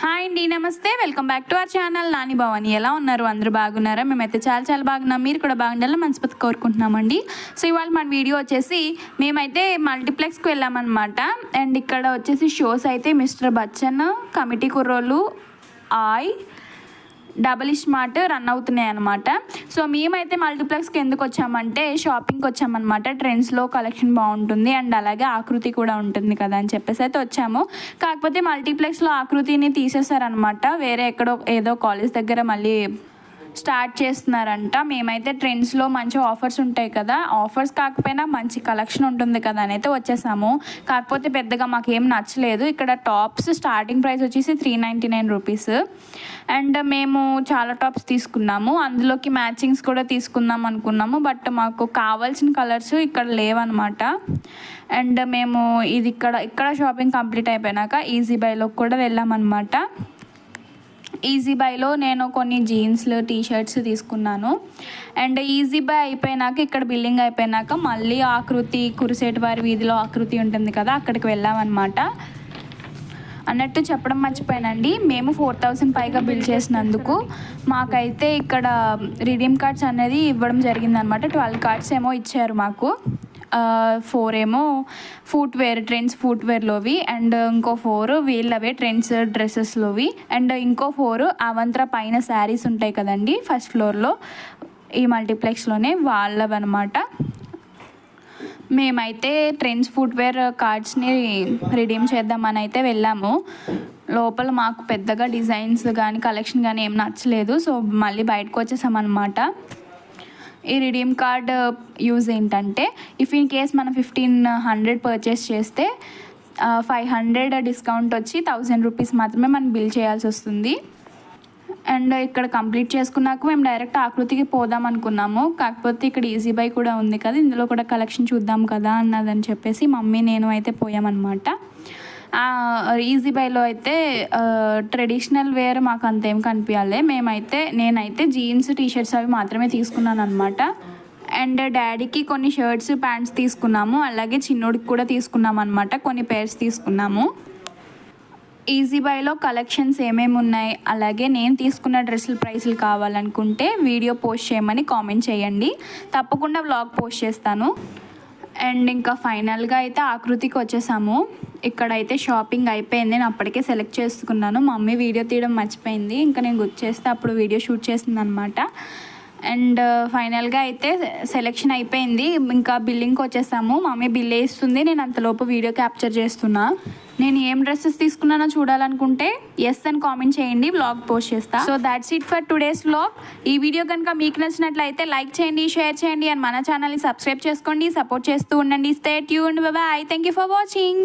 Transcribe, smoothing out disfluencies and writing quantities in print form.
Hi అండి, నమస్తే. Welcome back to our channel Nani Bhavani. ఎలా ఉన్నారు? అందరూ బాగున్నారా? మేమైతే చాలా బాగున్నాం. మీరు కూడా బాగుండాలని మనస్ఫూర్తి కోరుకుంటున్నామండి. సో ఇవాళ మన వీడియో వచ్చేసి మేమైతే మల్టీప్లెక్స్కి వెళ్ళామన్నమాట. అండ్ ఇక్కడ వచ్చేసి షోస్ అయితే మిస్టర్ బచ్చన్, కమిటీ కుర్రోళ్ళు, డబుల్ స్మార్ట్ రన్ అవుతున్నాయి అనమాట. సో మేమైతే మల్టీప్లెక్స్కి ఎందుకు వచ్చామంటే షాపింగ్కి వచ్చామన్నమాట. ట్రెండ్స్లో కలెక్షన్ బాగుంటుంది అండ్ అలాగే ఆకృతి కూడా ఉంటుంది కదా అని చెప్పేసి అయితే వచ్చాము. కాకపోతే మల్టీప్లెక్స్లో ఆకృతిని తీసేశారనమాట. వేరే ఎక్కడో ఏదో కాలేజ్ దగ్గర మళ్ళీ స్టార్ట్ చేస్తున్నారంట. మేమైతే ట్రెండ్స్లో మంచి ఆఫర్స్ ఉంటాయి కదా, ఆఫర్స్ కాకపోయినా మంచి కలెక్షన్ ఉంటుంది కదా అని అయితే వచ్చేసాము. కాకపోతే పెద్దగా మాకేం నచ్చలేదు. ఇక్కడ టాప్స్ స్టార్టింగ్ ప్రైస్ వచ్చేసి 399 రూపీస్. అండ్ మేము చాలా టాప్స్ తీసుకున్నాము. అందులోకి మ్యాచింగ్స్ కూడా తీసుకుందాం అనుకున్నాము. బట్ మాకు కావాల్సిన కలర్స్ ఇక్కడ లేవన్నమాట. అండ్ మేము ఇది ఇక్కడ షాపింగ్ కంప్లీట్ అయిపోయినాక ఈజీ బైలోకి కూడా వెళ్ళామన్నమాట. ఈజీ బైలో నేను కొన్ని జీన్స్లు, టీషర్ట్స్ తీసుకున్నాను. అండ్ ఈజీ బై అయిపోయినాక ఇక్కడ బిల్లింగ్ అయిపోయినాక మళ్ళీ ఆకృతి కురిసేటి వారి వీధిలో ఆకృతి ఉంటుంది కదా, అక్కడికి వెళ్ళామన్నమాట. అన్నట్టు చెప్పడం మర్చిపోయానండి, మేము 4000 పైగా బిల్ చేసినందుకు మాకైతే ఇక్కడ రిడీమ్ కార్డ్స్ అనేది ఇవ్వడం జరిగిందనమాట. 12 కార్డ్స్ ఏమో ఇచ్చారు మాకు. 4 ఏమో ట్రెండ్స్ ఫుట్వేర్లోవి, అండ్ ఇంకో 4 వీళ్ళవే ట్రెండ్స్ డ్రెస్సెస్లోవి, అండ్ ఇంకో 4 అవంత్ర పైన శారీస్ ఉంటాయి కదండి ఫస్ట్ ఫ్లోర్లో ఈ మల్టీప్లెక్స్లోనే వాళ్ళవన్నమాట. మేమైతే ట్రెండ్స్ ఫుట్వేర్ కార్డ్స్ని రిడీమ్ చేద్దామని అయితే వెళ్ళాము. లోపల మాకు పెద్దగా డిజైన్స్ కానీ కలెక్షన్ కానీ ఏం నచ్చలేదు. సో మళ్ళీ బయటకు వచ్చేసామన్నమాట. ఈ రిడీమ్ కార్డ్ యూజ్ ఏంటంటే ఇఫ్ ఇన్ కేస్ మనం 1500 పర్చేస్ చేస్తే 500 డిస్కౌంట్ వచ్చి 1000 రూపీస్ మాత్రమే మనం బిల్ చేయాల్సి వస్తుంది. అండ్ ఇక్కడ కంప్లీట్ చేసుకున్నాక మేము డైరెక్ట్ ఆకృతికి పోదాం అనుకున్నాము. కాకపోతే ఇక్కడ ఈజీ బై కూడా ఉంది కదా, ఇందులో కూడా కలెక్షన్ చూద్దాం కదా అన్నదని చెప్పేసి మమ్మీ నేను అయితే పోయామన్నమాట. ఈజీ బైలో అయితే ట్రెడిషనల్ వేర్ మాకు అంతేం కనిపించాలి. నేనైతే జీన్స్, టీషర్ట్స్ అవి మాత్రమే తీసుకున్నాను అనమాట. అండ్ డాడీకి కొన్ని షర్ట్స్, ప్యాంట్స్ తీసుకున్నాము. అలాగే చిన్నోడికి కూడా తీసుకున్నాము అనమాట. కొన్ని పేర్స్ తీసుకున్నాము. ఈజీ బైలో కలెక్షన్స్ ఏమేమి ఉన్నాయి, అలాగే నేను తీసుకున్న డ్రెస్సుల ప్రైస్లు కావాలనుకుంటే వీడియో పోస్ట్ చేయమని కామెంట్ చేయండి. తప్పకుండా వ్లాగ్ పోస్ట్ చేస్తాను. అండ్ ఇంకా ఫైనల్గా అయితే ఆకృతికి వచ్చేసాము. ఇక్కడైతే షాపింగ్ అయిపోయింది. నేను అప్పటికే సెలెక్ట్ చేసుకున్నాను. మమ్మీ వీడియో తీయడం మర్చిపోయింది. ఇంకా నేను గుర్తు చేస్తే అప్పుడు వీడియో షూట్ చేసింది అనమాట. అండ్ ఫైనల్గా అయితే సెలెక్షన్ అయిపోయింది. ఇంకా బిల్లింగ్కి వచ్చేసాము. మమ్మీ బిల్ వేస్తుంది, నేను అంతలోపు వీడియో క్యాప్చర్ చేస్తున్నా. నేను ఏం డ్రెస్సెస్ తీసుకున్నానో చూడాలనుకుంటే ఎస్ అని కామెంట్ చేయండి, వ్లాగ్ పోస్ట్ చేస్తా. So that's it for today's vlog. ఈ వీడియో కనుక మీకు నచ్చినట్లయితే లైక్ చేయండి, షేర్ చేయండి, అండ్ మన ఛానల్ని సబ్స్క్రైబ్ చేసుకోండి. సపోర్ట్ చేస్తూ ఉండండి. Stay tuned. By. Thank you for watching.